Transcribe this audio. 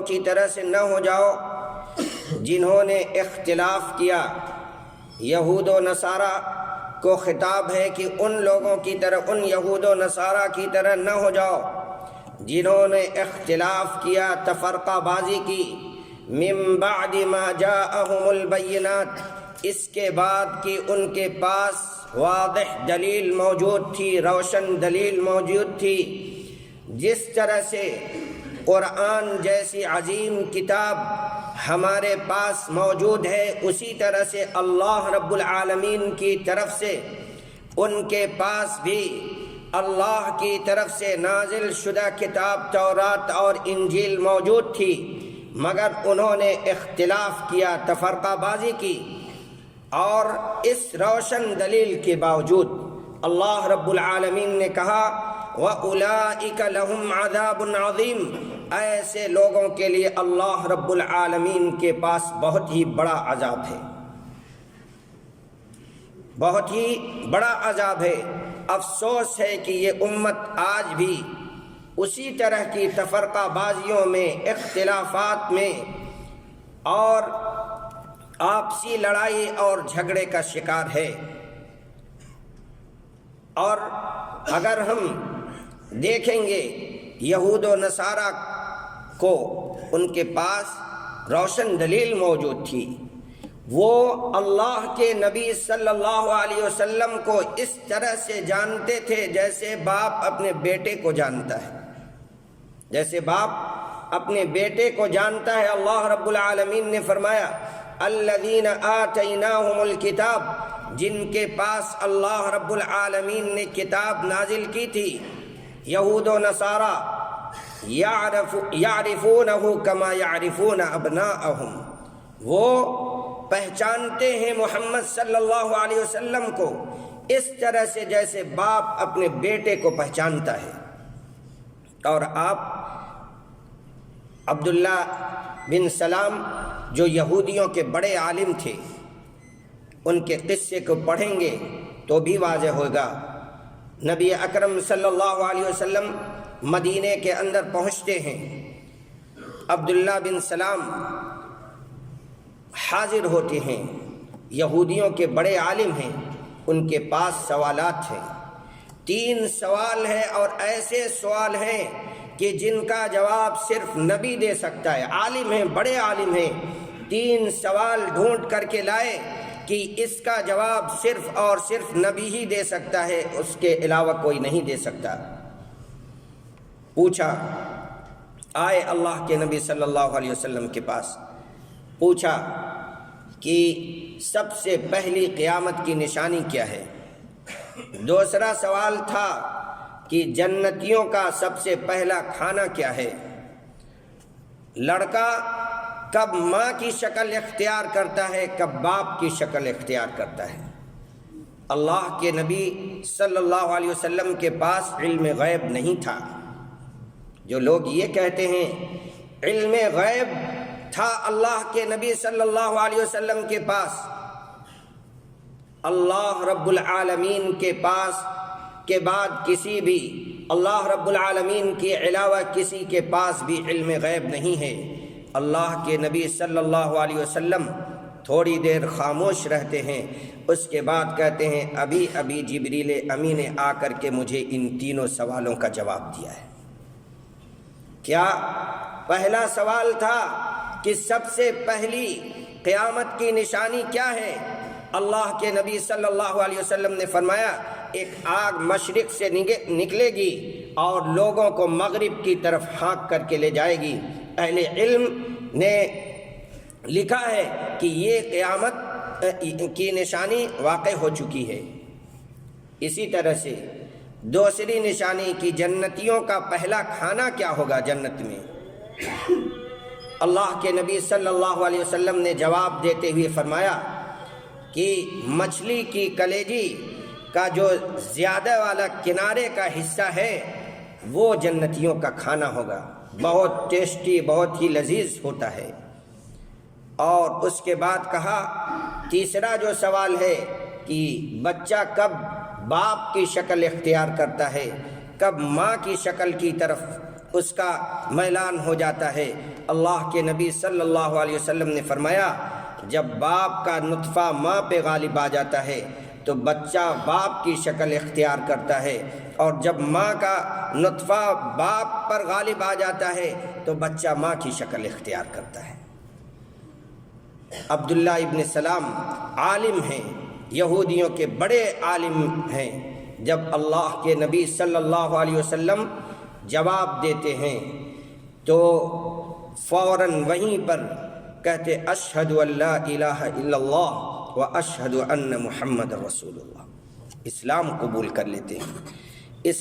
کی طرح سے نہ ہو جاؤ جنہوں نے اختلاف کیا۔ یہود و نصارہ کو خطاب ہے کہ ان لوگوں کی طرح، ان یہود و نصارہ کی طرح نہ ہو جاؤ جنہوں نے اختلاف کیا، تفرقہ بازی کی، من بعد ما جاءہم البینات، اس کے بعد کہ ان کے پاس واضح دلیل موجود تھی، روشن دلیل موجود تھی۔ جس طرح سے قرآن جیسی عظیم کتاب ہمارے پاس موجود ہے، اسی طرح سے اللہ رب العالمین کی طرف سے ان کے پاس بھی اللہ کی طرف سے نازل شدہ کتاب تورات اور انجیل موجود تھی، مگر انہوں نے اختلاف کیا، تفرقہ بازی کی، اور اس روشن دلیل کے باوجود اللہ رب العالمین نے کہا وَأُولَئِكَ لَهُمْ عَذَابٌ عَظِيمٌ، ایسے لوگوں کے لیے اللہ رب العالمین کے پاس بہت ہی بڑا عذاب ہے، بہت ہی بڑا عذاب ہے۔ افسوس ہے کہ یہ امت آج بھی اسی طرح کی تفرقہ بازیوں میں، اختلافات میں اور آپسی لڑائی اور جھگڑے کا شکار ہے۔ اور اگر ہم دیکھیں گے یہود و نصارہ کو، ان کے پاس روشن دلیل موجود تھی، وہ اللہ کے نبی صلی اللہ علیہ وسلم کو اس طرح سے جانتے تھے جیسے باپ اپنے بیٹے کو جانتا ہے، جیسے باپ اپنے بیٹے کو جانتا ہے۔ اللہ رب العالمین نے فرمایا الذین آتیناہم الکتاب، جن کے پاس اللہ رب العالمین نے کتاب نازل کی تھی، یہود و نصارہ، یعرفونہ کما یعرفون ابناءہم، وہ پہچانتے ہیں محمد صلی اللہ علیہ وسلم کو اس طرح سے جیسے باپ اپنے بیٹے کو پہچانتا ہے۔ اور آپ عبداللہ بن سلام جو یہودیوں کے بڑے عالم تھے، ان کے قصے کو پڑھیں گے تو بھی واضح ہوگا۔ نبی اکرم صلی اللہ علیہ وسلم مدینے کے اندر پہنچتے ہیں، عبداللہ بن سلام حاضر ہوتے ہیں، یہودیوں کے بڑے عالم ہیں، ان کے پاس سوالات ہیں، 3 سوال ہیں، اور ایسے سوال ہیں کہ جن کا جواب صرف نبی دے سکتا ہے، عالم ہیں، بڑے عالم ہیں، 3 سوال ڈھونڈ کر کے لائے کہ اس کا جواب صرف اور صرف نبی ہی دے سکتا ہے، اس کے علاوہ کوئی نہیں دے سکتا۔ پوچھا، آئے اللہ کے نبی صلی اللہ علیہ وسلم کے پاس، پوچھا کہ سب سے پہلی قیامت کی نشانی کیا ہے؟ دوسرا سوال تھا کہ جنتیوں کا سب سے پہلا کھانا کیا ہے؟ لڑکا کب ماں کی شکل اختیار کرتا ہے، کب باپ کی شکل اختیار کرتا ہے؟ اللہ کے نبی صلی اللہ علیہ وسلم کے پاس علم غیب نہیں تھا۔ جو لوگ یہ کہتے ہیں علم غیب تھا اللہ کے نبی صلی اللہ علیہ وسلم کے پاس، اللہ رب العالمین کے پاس کے بعد کسی بھی، اللہ رب العالمین کے علاوہ کسی کے پاس بھی علم غیب نہیں ہے۔ اللہ کے نبی صلی اللہ علیہ وسلم تھوڑی دیر خاموش رہتے ہیں، اس کے بعد کہتے ہیں ابھی ابھی جبریل امین نے آ کر کے مجھے ان 3 سوالوں کا جواب دیا ہے۔ کیا پہلا سوال تھا کہ سب سے پہلی قیامت کی نشانی کیا ہے؟ اللہ کے نبی صلی اللہ علیہ وسلم نے فرمایا ایک آگ مشرق سے نکلے گی اور لوگوں کو مغرب کی طرف ہانک کر کے لے جائے گی۔ اہل علم نے لکھا ہے کہ یہ قیامت کی نشانی واقع ہو چکی ہے۔ اسی طرح سے دوسری نشانی کی جنتیوں کا پہلا کھانا کیا ہوگا جنت میں؟ اللہ کے نبی صلی اللہ علیہ وسلم نے جواب دیتے ہوئے فرمایا کہ مچھلی کی کلیجی کا جو زیادہ والا کنارے کا حصہ ہے وہ جنتیوں کا کھانا ہوگا، بہت ٹیسٹی، بہت ہی لذیذ ہوتا ہے۔ اور اس کے بعد کہا تیسرا جو سوال ہے کہ بچہ کب باپ کی شکل اختیار کرتا ہے، کب ماں کی شکل کی طرف اس کا میلان ہو جاتا ہے۔ اللہ کے نبی صلی اللہ علیہ وسلم نے فرمایا جب باپ کا نطفہ ماں پہ غالب آ جاتا ہے تو بچہ باپ کی شکل اختیار کرتا ہے، اور جب ماں کا نطفہ باپ پر غالب آ جاتا ہے تو بچہ ماں کی شکل اختیار کرتا ہے۔ عبداللہ ابن سلام عالم ہیں، یہودیوں کے بڑے عالم ہیں۔ جب اللہ کے نبی صلی اللہ علیہ وسلم جواب دیتے ہیں تو فوراً وہیں پر کہتے اشہد ان لا الہ الا اللہ و اشہد ان محمد رسول اللہ، اسلام قبول کر لیتے ہیں۔ اسلام